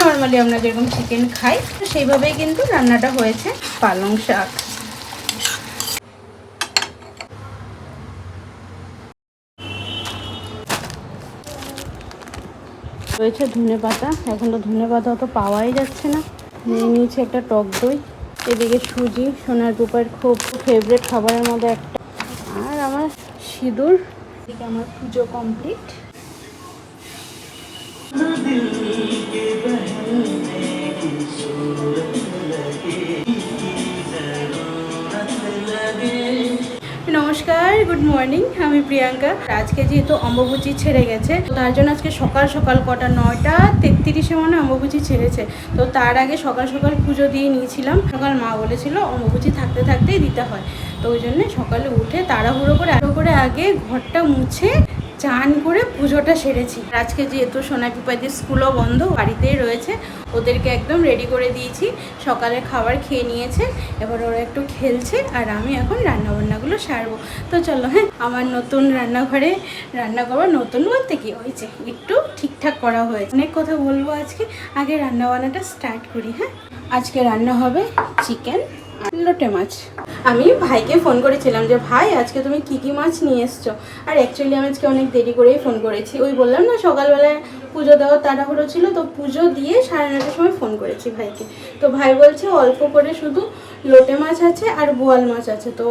Normally আমরা যেরকম chicken খাই সেইভাবেই কিন্তু রান্নাটা হয়েছে। পালং শাক, রয়েছে ধনে পাতা। এখন তো ধনে পাতা অত পাওয়াই যাচ্ছে না। নিয়ে নিয়েছি একটা টক দই, এদিকে সুজি, সোনার রূপার খুব ফেভারিট খাবারের মধ্যে একটা, আর আমার সিঁদুর। এদিকে আমার পুজো কমপ্লিট। নমস্কার, গুড মর্নিং, আমি প্রিয়াঙ্কা। আজকে যেহেতু অম্বুবাচী ছেড়ে গেছে, তার জন্য আজকে সকাল সকাল কটা 9:33 মানে অম্বুবাচী ছেড়েছে। তো তার আগে সকাল সকাল পুজো দিয়ে নিয়েছিলাম। সকাল মা বলেছিল অম্বুবাচী থাকতে থাকতেই দিতে হয়, তো ওই জন্য সকালে উঠে তাড়াহুড়ো করে আগে ঘরটা মুছে চান করে পুজোটা সেরেছি। আজকে যেহেতু সোনা পিপাদের স্কুলও বন্ধ, বাড়িতেই রয়েছে, ওদেরকে একদম রেডি করে দিয়েছি। সকালের খাবার খেয়ে নিয়েছে, এবার ওরা একটু খেলছে, আর আমি এখন রান্নাবান্নাগুলো সারবো। তো চলো, হ্যাঁ, আমার নতুন রান্নাঘরে রান্না করবো। নতুন বলতে কি হয়েছে, একটু ঠিকঠাক করা হয়েছে। অনেক কথা বলবো আজকে, আগে রান্নাবান্নাটা স্টার্ট করি। হ্যাঁ, আজকে রান্না হবে চিকেন আর লোটে মাছ। আমি ভাইকে ফোন করেছিলাম যে ভাই আজকে তুমি কি মাছ নিয়ে এসছো। আর অ্যাকচুয়ালি আমি আজকে অনেক দেরি করেই ফোন করেছি। ওই বললাম না সকালবেলায় পুজো দেওয়ার তাড়াহুড়ো ছিল, তো পুজো দিয়ে 9:30টার সময় ফোন করেছি ভাইকে। তো ভাই বলছে অল্প করে শুধু লোটে মাছ আছে আর বোয়াল মাছ আছে। তো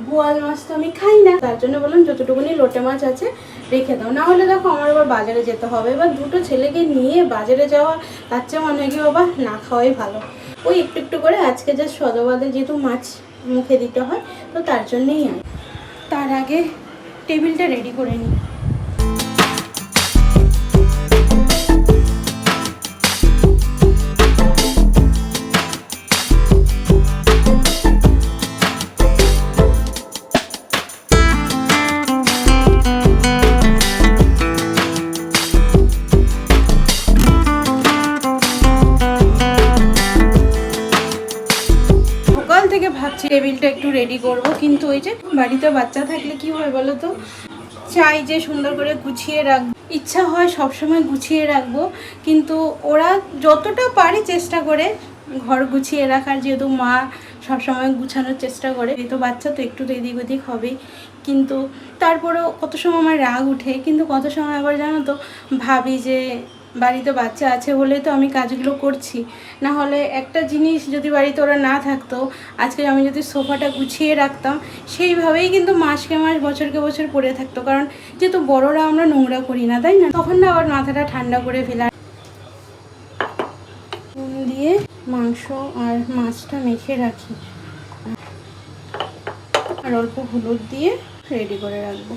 বোয়াল মাছ তো আমি খাই না, তার জন্য বললাম যতটুকুনি লোটে মাছ আছে রেখে দাও, না হলে দেখো আমার আবার বাজারে যেতে হবে। এবার দুটো ছেলেকে নিয়ে বাজারে যাওয়া, তার চেয়ে মনে হয় কি বাবা না খাওয়াই ভালো। ওই একটু একটু করে আজকে যা সদবাদে যেহেতু মাছ মুখে দিতে হয়, তো তার জন্যেই আনি। তার আগে টেবিলটা রেডি করে নিই। ভাবছি টেবিলটা একটু রেডি করব, কিন্তু ওই যে বাড়িতে বাচ্চা থাকলে কি হয় বলো তো, চাই যে সুন্দর করে গুছিয়ে রাখবো, ইচ্ছা হয় সবসময় গুছিয়ে রাখবো, কিন্তু ওরা যতটা পারে চেষ্টা করে ঘর গুছিয়ে রাখার। যেহেতু মা সবসময় গুছানোর চেষ্টা করে, তো বাচ্চা তো একটু তো এদিক ওদিক হবেই, কিন্তু তারপরেও কত সময় আমার রাগ উঠে। কিন্তু কত সময় আবার জানো তো ভাবি যে বাড়িতে বাচ্চা আছে বলেই তো আমি কাজগুলো করছি, না হলে একটা জিনিস যদি বাড়িতে ওরা না থাকতো, আজকে আমি যদি সোফাটা গুছিয়ে রাখতাম, সেইভাবেই কিন্তু মাসকে মাস বছরকে বছর পড়ে থাকতো। কারণ যেহেতু বড়রা আমরা নোংরা করি না, তাই না? তখন না আবার মাথাটা ঠান্ডা করে ফেলা। নুন দিয়ে মাংস আর মাছটা মেখে রাখি, আর অল্প হলুদ দিয়ে রেডি করে রাখবো।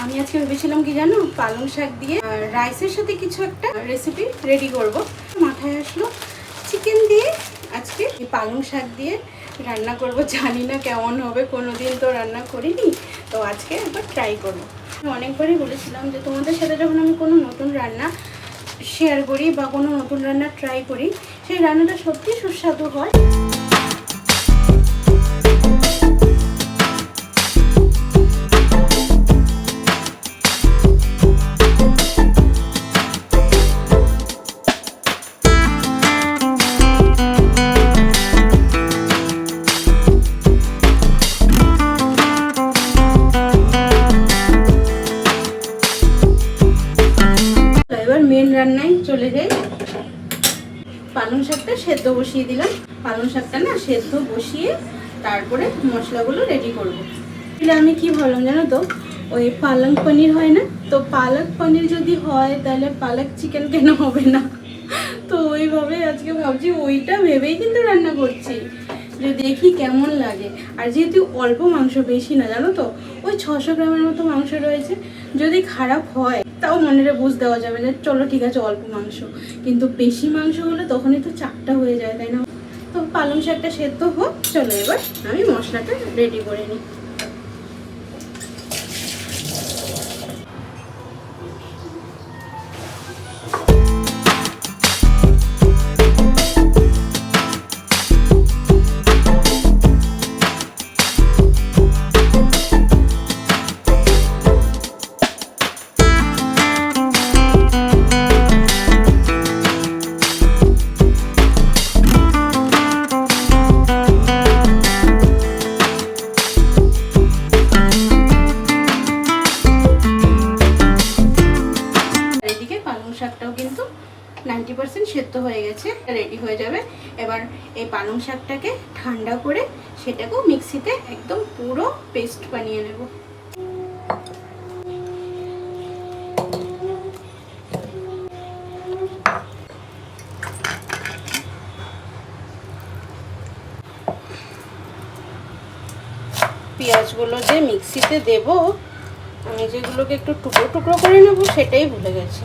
আমি আজকে ভেবেছিলাম কি জানো, পালং শাক দিয়ে রাইসের সাথে কিছু একটা রেসিপি রেডি করব। মাথায় আসলো চিকেন দিয়ে আজকে এই পালং শাক দিয়ে রান্না করব। জানি না কেমন হবে, কোনোদিন তো রান্না করিনি, তো আজকে একবার ট্রাই করবো। অনেকবারই বলেছিলাম যে তোমাদের সাথে যখন আমি কোনো নতুন রান্না শেয়ার করি বা কোনো নতুন রান্না ট্রাই করি, সেই রান্নাটা সত্যি সুস্বাদু হয়। মেন রান্নায় চলে যাই। পালং শাকটা সেদ্ধ বসিয়ে দিলাম। পালং শাকটা না সেদ্ধ বসিয়ে তারপরে মশলাগুলো রেডি করব। আমি কি ভাবলাম জানো তো, ওই পালক পনির হয় না, তো পালক পনির যদি হয় তাহলে পালক চিকেন কেন হবে না? তো ওইভাবে আজকে ভাবছি, ওইটা ভেবেই কিন্তু রান্না করছি যে দেখি কেমন লাগে। আর যেহেতু অল্প মাংস, বেশি না জানো তো, ওই 600 গ্রামের মতো মাংস রয়েছে। যদি খারাপ হয় তাও মনেরে বুঝ দেওয়া যাবে যে চলো ঠিক আছে অল্প মাংস, কিন্তু বেশি মাংস হলে তখনই তো চাপটা হয়ে যায়, তাই না? তো পালং শাকটা সেদ্ধ হোক, চলো এবার আমি মশলাটা রেডি করে নিই। 80% সেদ্ধ হয়ে গেছে, রেডি হয়ে যাবে। এবার এই পালং শাকটাকে ঠান্ডা করে সেটাকেও মিক্সিতে একদম পুরো পেস্ট বানিয়ে নেব। পেঁয়াজগুলো যে মিক্সিতে দেব, আমি যেগুলোকে একটু টুকরো টুকরো করে নেব সেটাই ভুলে গেছি।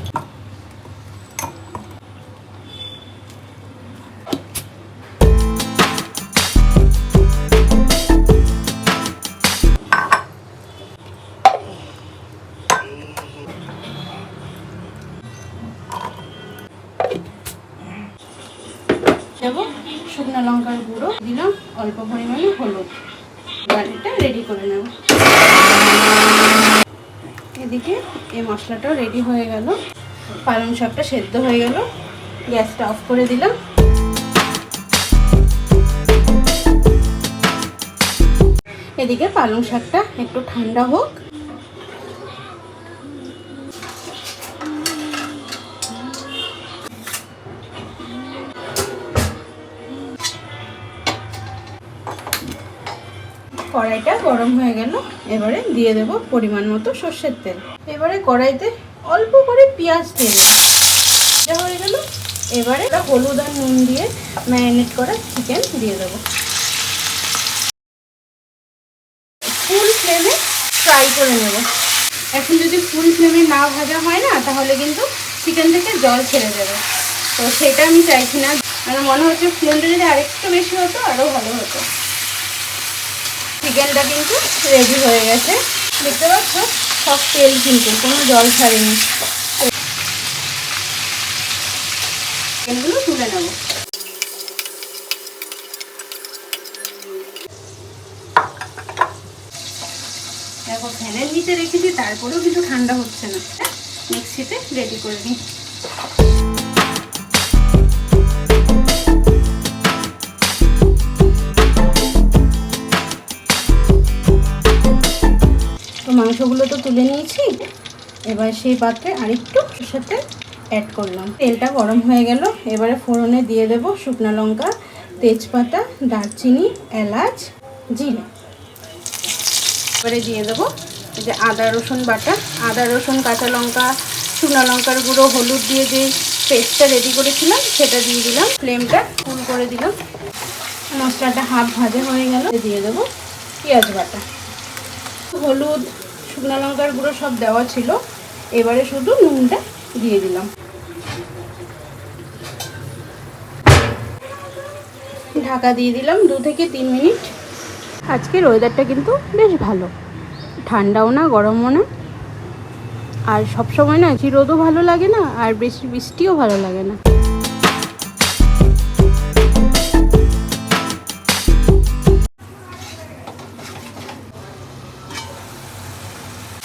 দেব শুকনো লঙ্কার গুঁড়ো, দিলাম অল্প পরিমাণে হলুদ। এবার এটা রেডি করে নেব। এদিকে এই মশলাটাও রেডি হয়ে গেল, পালং শাকটা সেদ্ধ হয়ে গেল, গ্যাসটা অফ করে দিলাম। এদিকে পালং শাকটা একটু ঠান্ডা হোক। কড়াইটা গরম হয়ে গেল, এবারে দিয়ে দেব পরিমাণ মতো সর্ষের তেল। এবারে কড়াইতে অল্প করে পেঁয়াজ তেল হয়ে গেল। এবারে হলুদ আর নুন দিয়ে ম্যারিনেট করা চিকেন দিয়ে দেব। ফুল ফ্লেমে ফ্রাই করে নেব। এখন যদি ফুল ফ্লেমে না ভাজা হয় না, তাহলে কিন্তু চিকেন থেকে জল ছেড়ে যাবে, তো সেটা আমি চাইছি না। আমার মনে হচ্ছে ফ্লেমটা যদি আরেকটু বেশি হতো আরও ভালো হতো। চিকেনটা কিন্তু রেডি হয়ে গেছে, দেখতে পাচ্ছ সব তেল, কিন্তু কোনো জল ছাড়েনি। চিকেনগুলো তুলে নেব। দেখো ফ্যানের নিচে রেখেছি, তারপরেও কিছু ঠান্ডা হচ্ছে না। মিক্সিতে রেডি করে নিই। তো মাংসগুলো তো তুলে নিয়েছি, এবার সেই পাত্রে আরেকটু সাথে অ্যাড করলাম। তেলটা গরম হয়ে গেল, এবারে ফোড়নে দিয়ে দেব শুকনো লঙ্কা, তেজপাতা, দারচিনি, এলাচ, জিরে। এবারে দিয়ে দেবো এই যে আদা রসুন বাটা, আদা রসুন, কাঁচা লঙ্কা, শুকনো লঙ্কার গুঁড়ো, হলুদ দিয়ে যে পেস্টটা রেডি করেছিলাম সেটা দিয়ে দিলাম। ফ্লেমটা ফুল করে দিলাম। মশলাটা হাফ ভাজা হয়ে গেল, দিয়ে দেবো পেঁয়াজ বাটা। হলুদ, শুকনো লঙ্কার গুঁড়ো সব দেওয়া ছিল, এবারে শুধু নুনটা দিয়ে দিলাম। ঢাকা দিয়ে দিলাম 2 থেকে 3 মিনিট। আজকের ওয়েদারটা কিন্তু বেশ ভালো, ঠান্ডাও না গরমও না, আর সবসময় না রোদও ভালো লাগে না, আর বেশি বৃষ্টিও ভালো লাগে না।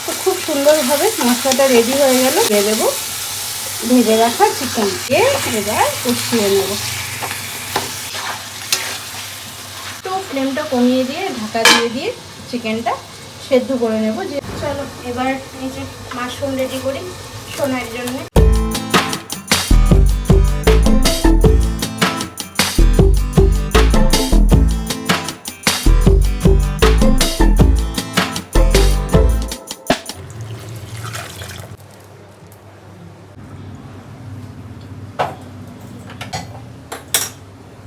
তো খুব সুন্দরভাবে মশলাটা রেডি হয়ে গেল। দিয়ে দেবো ভেজে রাখা চিকেন, দিয়ে এবার কষিয়ে নেব। তো ফ্লেমটা কমিয়ে দিয়ে ঢাকা দিয়ে দিয়ে চিকেনটা সেদ্ধ করে নেব। যে চলো এবার এই যে মাশরুম রেডি করি সোনার জন্য।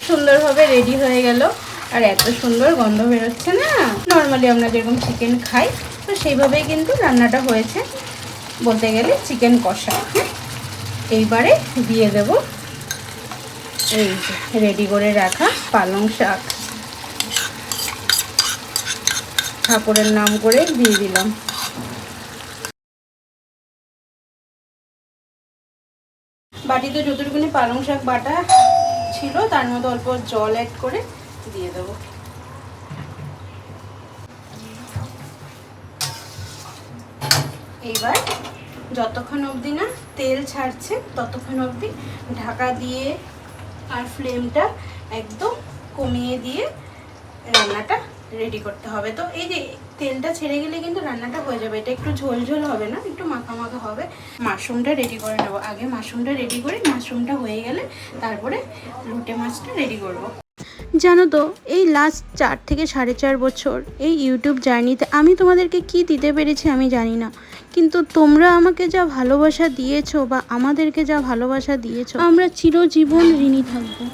সুন্দরভাবে রেডি হয়ে গেল, আর এত সুন্দর গন্ধ বেরোচ্ছে না। নর্মালি আমরা যেরকম চিকেন খাই, তো সেইভাবেই কিন্তু রান্নাটা হয়েছে, বলতে গেলে চিকেন কষা। এইবারে দিয়ে দেব এই যে রেডি করে রাখা পালং শাক, ঠাকুরের নাম করে দিয়ে দিলাম। বাটিতে যতটুকুনি পালং শাক বাটা ছিল তার মধ্যে অল্প জল অ্যাড করে দিয়ে দেবো। এইবার যতক্ষণ অবধি না তেল ছাড়ছে ততক্ষণ অবধি ঢাকা দিয়ে আর ফ্লেমটা একদম কমিয়ে দিয়ে রান্নাটা রেডি করতে হবে। তো এই যে তেলটা ছেড়ে গেলে কিন্তু রান্নাটা হয়ে যাবে। এটা একটু ঝোল ঝোল হবে না, একটু মাখা মাখা হবে। মাশরুমটা রেডি করে নেবো আগে। মাশরুমটা রেডি করি, মাশরুমটা হয়ে গেলে তারপরে লোটে মাছটা রেডি করব। জানো তো, এই লাস্ট 4 থেকে 4.5 বছর এই ইউটিউব জার্নিতে আমি তোমাদেরকে কি দিতে পেরেছি আমি জানি না, কিন্তু তোমরা আমাকে যা ভালোবাসা দিয়েছো বা আমাদেরকে যা ভালোবাসা দিয়েছো, আমরা চিরজীবন ঋণী থাকবো।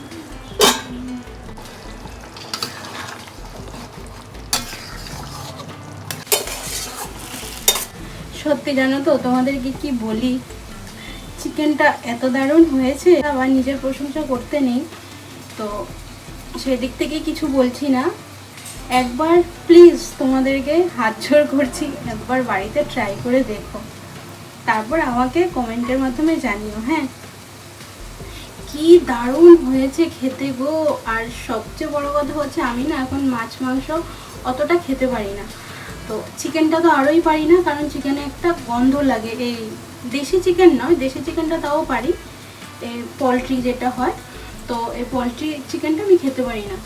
সত্যি জানো তো, তোমাদেরকে কি বলি, চিকেনটা এত দারুণ হয়েছে, আবার নিজের প্রশংসা করতে নেই, তো সেদিক থেকে কিছু বলছি না। একবার প্লিজ তোমাদেরকে হাত জোড় করছি, একবার বাড়িতে ট্রাই করে দেখো, তারপর আমাকে কমেন্টের মাধ্যমে জানিও। হ্যাঁ, কি দারুণ হয়েছে খেতে গো। আর সবচেয়ে বড় কথা হচ্ছে, আমি না এখন মাছ মাংস অতটা খেতে পারি না, তো চিকেনটা তো আরোই পারি না, কারণ চিকেনে একটা গন্ধ লাগে। এই দেশি চিকেন নয়, দেশি চিকেনটা তাও পারি, এই পোলট্রি যেটা হয়, তো এই পোলট্রি চিকেনটা আমি খেতে পারি না।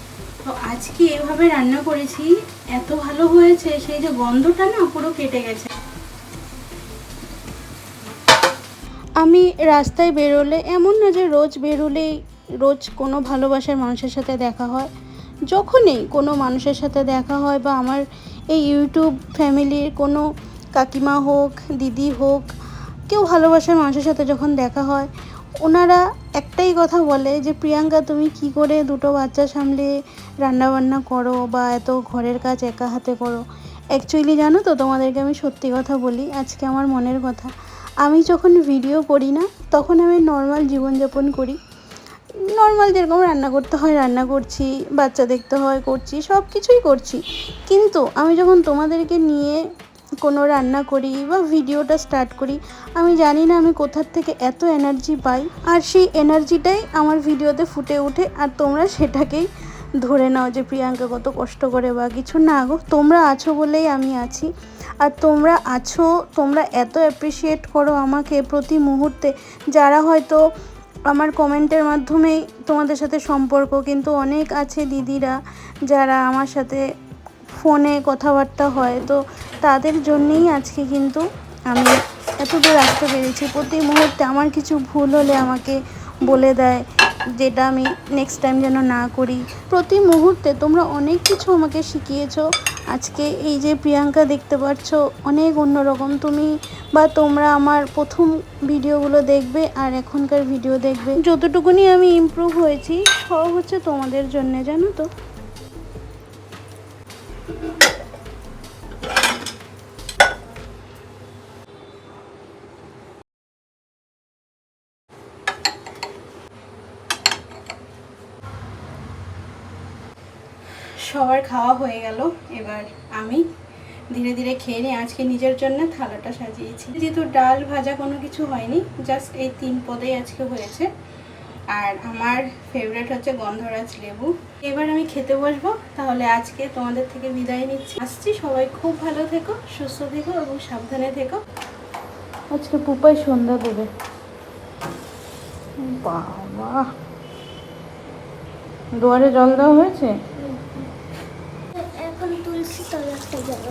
তো আজকে এভাবে রান্না করেছি, এত ভালো হয়েছে, সেই যে গন্ধটা না পুরো কেটে গেছে। আমি রাস্তায় বেরোলে, এমন না যে রোজ বেরোলেই রোজ কোনো ভালোবাসার মানুষের সাথে দেখা হয়, যখনই কোনো মানুষের সাথে দেখা হয় বা আমার এই ইউটিউব ফ্যামিলির কোনো কাকিমা হোক, দিদি হোক, কেউ ভালোবাসার মানুষের সাথে যখন দেখা হয়, ওনারা একটাই কথা বলে যে প্রিয়াঙ্কা তুমি কি করে দুটো বাচ্চা সামলে রান্নাবান্না করো বা এত ঘরের কাজ একা হাতে করো। অ্যাকচুয়ালি জানো তো, তোমাদেরকে আমি সত্যি কথা বলি, আজকে আমার মনের কথা। আমি যখন ভিডিও করি না, তখন আমি নর্মাল জীবনযাপন করি, নর্মাল যেরকম রান্না করতে হয় রান্না করছি, বাচ্চা দেখতে হয় করছি, সব কিছুই করছি। কিন্তু আমি যখন তোমাদেরকে নিয়ে কোনো রান্না করি বা ভিডিওটা স্টার্ট করি, আমি জানি না আমি কোথার থেকে এত এনার্জি পাই, আর সেই এনার্জিটাই আমার ভিডিওতে ফুটে ওঠে, আর তোমরা সেটাকেই ধরে নাও যে প্রিয়াঙ্কা কত কষ্ট করে বা কিছু। না গো, তোমরা আছো বলেই আমি আছি, আর তোমরা আছো, তোমরা এত অ্যাপ্রিসিয়েট করো আমাকে প্রতি মুহূর্তে, যারা হয়তো আমার কমেন্টের মাধ্যমেই তোমাদের সাথে সম্পর্ক, কিন্তু অনেক আছে দিদিরা যারা আমার সাথে ফোনে কথাবার্তা হয়, তো তাদের জন্যেই আজকে কিন্তু আমি এত দূর আসতে পেরেছি। প্রতি মুহূর্তে আমার কিছু ভুল হলে আমাকে বলে দেয়, যেটা আমি নেক্সট টাইম যেন না করি। প্রতি মুহূর্তে তোমরা অনেক কিছু আমাকে শিখিয়েছো। আজকে এই যে প্রিয়াঙ্কা দেখতে পাচ্ছ, অনেক অন্যরকম। তুমি বা তোমরা আমার প্রথম ভিডিওগুলো দেখবে আর এখনকার ভিডিও দেখবে, যতটুকুনি আমি ইমপ্রুভ হয়েছি সব হচ্ছে তোমাদের জন্যে, জানো তো। সবার খাওয়া হয়ে গেল, এবার আমি ধীরে ধীরে খেয়ে নিই। আজকে নিজের জন্য থালাটা সাজিয়েছি, যেহেতু ডাল ভাজা কোনো কিছু হয়নি, জাস্ট এই 3 পদেই আজকে হয়েছে। আর আমার ফেভারিট হচ্ছে গন্ধরাজ লেবু। এবার আমি খেতে বসবো, তাহলে আজকে তোমাদের থেকে বিদায় নিচ্ছি। আসছি, সবাই খুব ভালো থেকো, সুস্থ থেকো এবং সাবধানে থেকো। আজকে পুপাই সন্ধ্যা দেবে। বাবা, দুয়ারে জল দেওয়া হয়েছে। এখন তুলসী তলাতে যাবো।